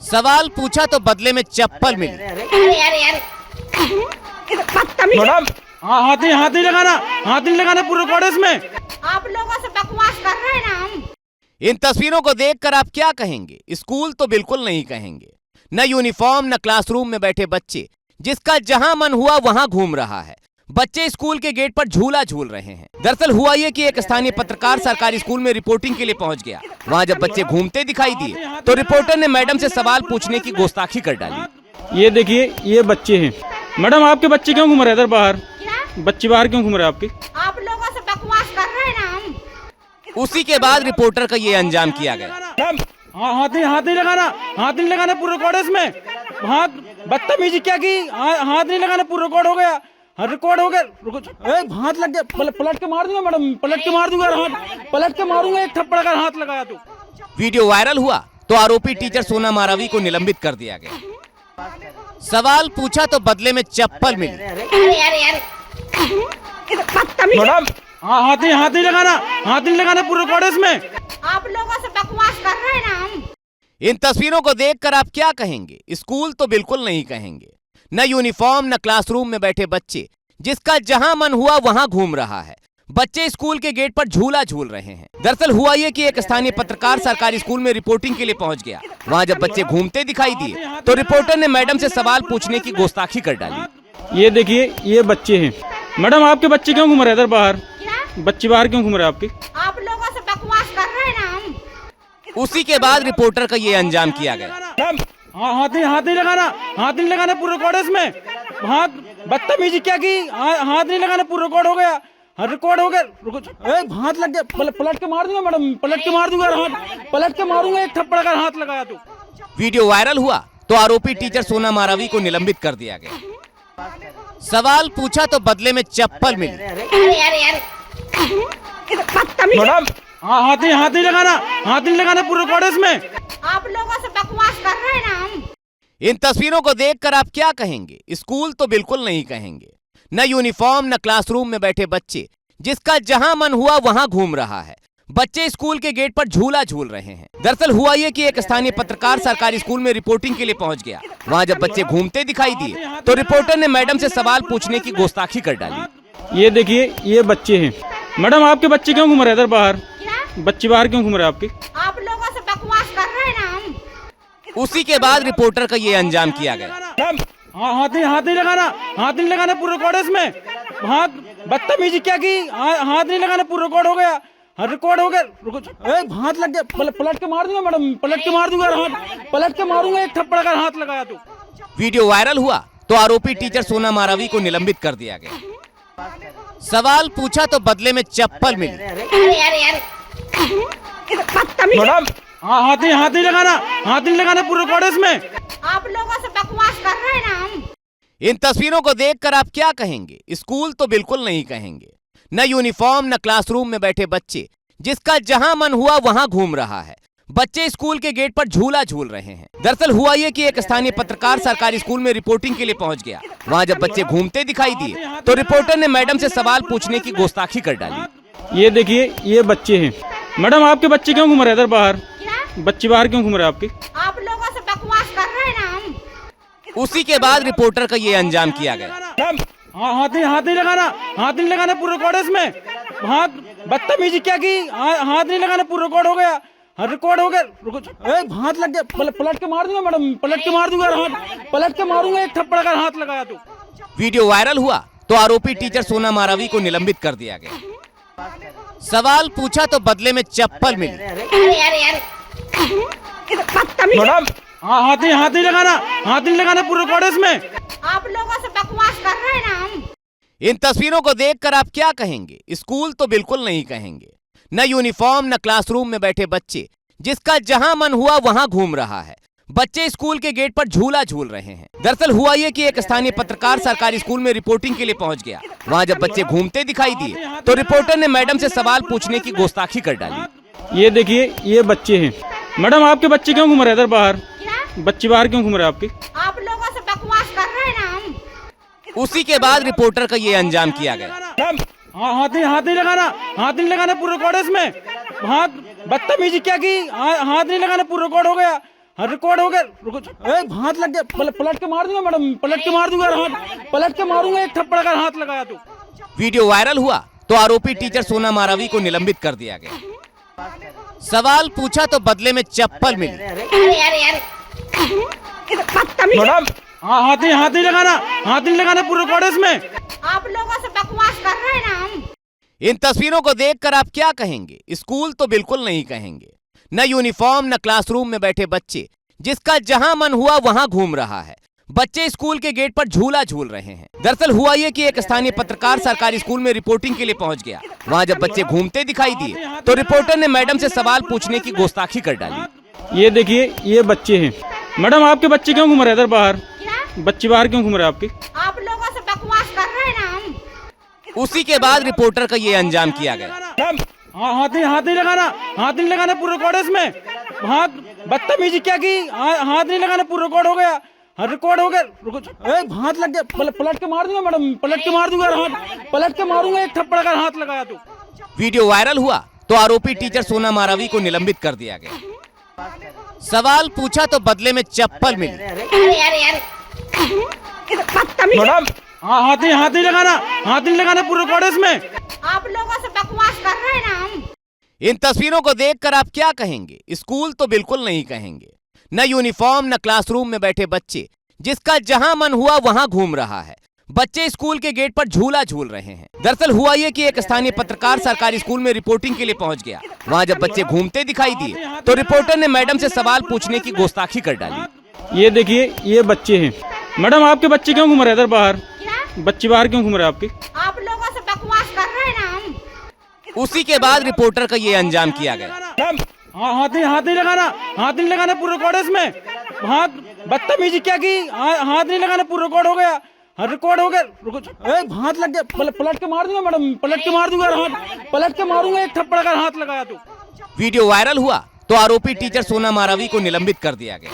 सवाल पूछा तो बदले में चप्पल मिली। मैडम हाथ नहीं लगाना, हाथ नहीं लगाना, पूरा रिकॉर्ड है इसमें। आप लोगों से बकवास कर रहे हैं ना हम। इन तस्वीरों को देखकर आप क्या कहेंगे? स्कूल तो बिल्कुल नहीं कहेंगे। न यूनिफॉर्म न क्लासरूम में बैठे बच्चे, जिसका जहां मन हुआ वहां घूम रहा है। बच्चे स्कूल के गेट पर झूला झूल रहे हैं। दरअसल हुआ ये कि एक स्थानीय पत्रकार सरकारी स्कूल में रिपोर्टिंग के लिए पहुंच गया। वहां जब बच्चे घूमते दिखाई दिए तो रिपोर्टर ने मैडम से सवाल पूछने की गुस्ताखी कर डाली। ये देखिए, ये बच्चे हैं। मैडम आपके बच्चे क्यों घूम रहे हैं इधर बाहर? बच्चे बाहर क्यों घूम रहे हैं आपके? आप लोगों से बकवास कर रहे हैं ना हम। उसी के बाद रिपोर्टर का ये अंजाम किया गया। हाथ नहीं लगाना, हाथ नहीं लगाना, पूरा रिकॉर्ड है इसमें। हाथ बदतमीजी क्या की? हाथ नहीं लगाना, पूरा रिकॉर्ड हो गया। हाँ, रिकॉर्ड हो गया। हाथ लग गया, पलट के मार दूंगा मैडम, पलट के मार दूंगा, हाथ पलट के मारूंगा, एक थप्पड़ अगर हाथ लगाया तो। वीडियो वायरल हुआ तो आरोपी टीचर सोना मारावी को निलंबित कर दिया गया। सवाल पूछा तो बदले में चप्पल मिली। मैडम हाथ नहीं लगाना, हाथ नहीं लगाना, पूरा रिकॉर्ड है इसमें। आप लोगों से बकवास कर रहे हैं ना हम। इन तस्वीरों को देखकर आप क्या कहेंगे? स्कूल तो बिल्कुल नहीं कहेंगे। न यूनिफॉर्म न क्लासरूम में बैठे बच्चे, जिसका जहां मन हुआ वहां घूम रहा है। बच्चे स्कूल के गेट पर झूला झूल रहे हैं। दरअसल हुआ ये कि एक स्थानीय पत्रकार सरकारी स्कूल में रिपोर्टिंग के लिए पहुंच गया। वहां जब बच्चे घूमते दिखाई दिए तो रिपोर्टर ने मैडम से सवाल पूछने की गुस्ताखी कर डाली। ये देखिए, ये बच्चे हैं। मैडम आपके बच्चे क्यों घूम रहे हैं इधर बाहर? बच्चे बाहर क्यों घूम रहे हैं आपके? आप लोगों से बकवास कर रहे हैं ना हम। उसी के बाद रिपोर्टर का ये अंजाम किया गया। हाथ नहीं लगाना, हाथ नहीं लगाना, पूरा रिकॉर्ड है इसमें। हाथ बदतमीजी क्या की? हाथ नहीं लगाना, पूरा रिकॉर्ड हो गया। हाँ, रिकॉर्ड हो गया। हाथ लग गया, पलट के मार दूंगा मैडम, पलट के मार दूंगा, हाथ पलट के मारूंगा, एक थप्पड़ अगर हाथ लगाया तो। वीडियो वायरल हुआ तो आरोपी टीचर सोना मारावी को निलंबित कर दिया गया। सवाल पूछा तो बदले में चप्पल मिली। मैडम हाथ नहीं लगाना, हाथ नहीं लगाना, पूरा रिकॉर्ड है इसमें। आप लोगों से बकवास कर रहे हैं ना हम। इन तस्वीरों को देखकर आप क्या कहेंगे? स्कूल तो बिल्कुल नहीं कहेंगे। न यूनिफॉर्म न क्लासरूम में बैठे बच्चे, जिसका जहां मन हुआ वहां घूम रहा है। बच्चे स्कूल के गेट पर झूला झूल रहे हैं। दरअसल हुआ ये कि एक स्थानीय पत्रकार सरकारी स्कूल में रिपोर्टिंग के लिए पहुंच गया। वहां जब बच्चे घूमते दिखाई दिए तो रिपोर्टर ने मैडम से सवाल पूछने की गुस्ताखी कर डाली। ये देखिए, ये बच्चे हैं। मैडम आपके बच्चे क्यों घूम रहे हैं इधर बाहर? बच्चे बाहर क्यों घूम रहे हैं आपके? आप लोगों से बकवास कर रहे हैं ना हम। उसी के बाद रिपोर्टर का ये अंजाम किया गया। हाथ नहीं लगाना, हाथ नहीं लगाना, पूरा रिकॉर्ड है इसमें। हाथ बदतमीजी क्या की? हाथ नहीं लगाना, पूरा रिकॉर्ड हो गया। हाँ, रिकॉर्ड हो गया। हाथ लग गया, पलट के मार दूंगा मैडम, पलट के मार दूंगा, हाथ पलट के मारूंगा, एक थप्पड़ अगर हाथ लगाया तो। वीडियो वायरल हुआ तो आरोपी टीचर सोना मारावी को निलंबित कर दिया गया। सवाल पूछा तो बदले में चप्पल मिली। मैडम हाथ नहीं लगाना, हाथ नहीं लगाना, पूरा रिकॉर्ड है इसमें। आप लोगों से बकवास कर रहे हैं ना हम। इन तस्वीरों को देखकर आप क्या कहेंगे? स्कूल तो बिल्कुल नहीं कहेंगे। न यूनिफॉर्म न क्लासरूम में बैठे बच्चे, जिसका जहां मन हुआ वहां घूम रहा है। बच्चे स्कूल के गेट पर झूला झूल रहे हैं। दरअसल हुआ ये कि एक स्थानीय पत्रकार सरकारी स्कूल में रिपोर्टिंग के लिए पहुंच गया। वहां जब बच्चे घूमते दिखाई दिए तो रिपोर्टर ने मैडम से सवाल पूछने की गुस्ताखी कर डाली। ये देखिए, ये बच्चे हैं। मैडम आपके बच्चे क्यों घूम रहे हैं इधर बाहर? बच्चे बाहर क्यों घूम रहे हैं आपके? आप लोगों से बकवास कर रहे हैं ना हम। उसी के बाद रिपोर्टर का ये अंजाम किया गया। हाथ नहीं लगाना, हाथ नहीं लगाना, पूरा रिकॉर्ड है इसमें। हाथ बदतमीजी क्या की? हाथ नहीं लगाना, पूरा रिकॉर्ड हो गया। हाँ, रिकॉर्ड हो गया। हाथ लग गया, पलट के मार दूंगा मैडम, पलट के मार दूंगा, हाथ पलट के मारूंगा, एक थप्पड़ अगर हाथ लगाया तो। वीडियो वायरल हुआ तो आरोपी टीचर सोना मारावी को निलंबित कर दिया गया। सवाल पूछा तो बदले में चप्पल मिली। मैडम हाथ नहीं लगाना, हाथ नहीं लगाना, पूरा रिकॉर्ड है इसमें। आप लोगों से बकवास कर रहे हैं ना हम। इन तस्वीरों को देखकर आप क्या कहेंगे? स्कूल तो बिल्कुल नहीं कहेंगे। न यूनिफॉर्म न क्लासरूम में बैठे बच्चे, जिसका जहां मन हुआ वहां घूम रहा है। बच्चे स्कूल के गेट पर झूला झूल रहे हैं। दरअसल हुआ ये कि एक स्थानीय पत्रकार सरकारी स्कूल में रिपोर्टिंग के लिए पहुंच गया। वहां जब बच्चे घूमते दिखाई दिए तो रिपोर्टर ने मैडम से सवाल पूछने की गुस्ताखी कर डाली। ये देखिए, ये बच्चे हैं। मैडम आपके बच्चे क्यों घूम रहे हैं इधर बाहर? बच्चे बाहर क्यों घूम रहे हैं आपके? आप लोगों से बकवास कर रहे हैं ना हम। उसी के बाद रिपोर्टर का ये अंजाम किया गया। हाथ नहीं लगाना, हाथ नहीं लगाना, पूरा रिकॉर्ड है इसमें। हाथ बदतमीजी क्या की? हाथ नहीं लगाना, पूरा रिकॉर्ड हो गया। हाँ रिकॉर्ड हो गया, रुको। हाथ लग गया, पलट के मार दूंगा मैडम, पलट के मार दूंगा, हाथ पलट के मारूंगा, एक थप्पड़ अगर हाथ लगाया तो। वीडियो वायरल हुआ तो आरोपी टीचर सोना मारावी को निलंबित कर दिया गया। सवाल पूछा तो बदले में चप्पल मिली। मैडम हाथ नहीं लगाना, पूरा रिकॉर्ड है इसमें। आप लोगों से बकवास कर रहे हैं ना हम। इन तस्वीरों को देखकर आप क्या कहेंगे? स्कूल तो बिल्कुल नहीं कहेंगे। न यूनिफॉर्म न क्लासरूम में बैठे बच्चे, जिसका जहां मन हुआ वहां घूम रहा है। बच्चे स्कूल के गेट पर झूला झूल रहे हैं। दरअसल हुआ ये कि एक स्थानीय पत्रकार सरकारी स्कूल में रिपोर्टिंग के लिए पहुंच गया। वहां जब बच्चे घूमते दिखाई दिए तो रिपोर्टर ने मैडम से सवाल पूछने की गुस्ताखी कर डाली। ये देखिए, ये बच्चे हैं। मैडम आपके बच्चे क्यों घूम रहे हैं इधर बाहर? क्या बच्चे बाहर क्यों घूम रहे हैं आपके? आप लोगों से बकवास कर रहे हैं ना हम। उसी के बाद रिपोर्टर का ये अंजाम किया गया। हाथ नहीं लगाना, पूरा रिकॉर्ड है इसमें। हाथ बदतमीजी क्या की, हाथ नहीं लगाना, पूरा रिकॉर्ड हो गया। हाँ रिकॉर्ड हो गया, रुको। हाथ लग गया, पलट के मार दूंगा मैडम, पलट के मार दूंगा, हाथ पलट के मारूंगा, एक थप्पड़ अगर हाथ लगाया तो। वीडियो वायरल हुआ तो आरोपी टीचर सोना मारावी को निलंबित कर दिया गया। सवाल पूछा तो बदले में चप्पल मिली। मैडम हाथ नहीं लगाना, पूरा रिकॉर्ड है इसमें। आप लोगों से बकवास कर रहे हैं ना हम। इन तस्वीरों को देखकर आप क्या कहेंगे? स्कूल तो बिल्कुल नहीं कहेंगे। न यूनिफॉर्म न क्लासरूम में बैठे बच्चे, जिसका जहां मन हुआ वहां घूम रहा है। बच्चे स्कूल के गेट पर झूला झूल रहे हैं। दरअसल हुआ ये कि एक स्थानीय पत्रकार सरकारी स्कूल में रिपोर्टिंग के लिए पहुंच गया। वहां जब बच्चे घूमते दिखाई दिए तो रिपोर्टर ने मैडम से सवाल पूछने की गुस्ताखी कर डाली। ये देखिए, ये बच्चे हैं। मैडम आपके बच्चे क्यों घूम रहे हैं इधर बाहर? क्या बच्चे बाहर क्यों घूम रहे हैं आपके? आप लोगों से बकवास कर रहे हैं ना हम। उसी के बाद रिपोर्टर का ये अंजाम किया गया। हाथ नहीं लगाना, पूरा रिकॉर्ड है इसमें। हाथ बदतमीजी क्या की, हाथ नहीं लगाना, पूरा रिकॉर्ड हो गया। हाँ रिकॉर्ड हो गया, रुको। हाथ लग गया, पलट के मार दूंगा मैडम, पलट के मार दूंगा, हाथ पलट के मारूंगा, एक थप्पड़ अगर हाथ लगाया तो। वीडियो वायरल हुआ तो आरोपी टीचर सोना मारावी को निलंबित कर दिया गया।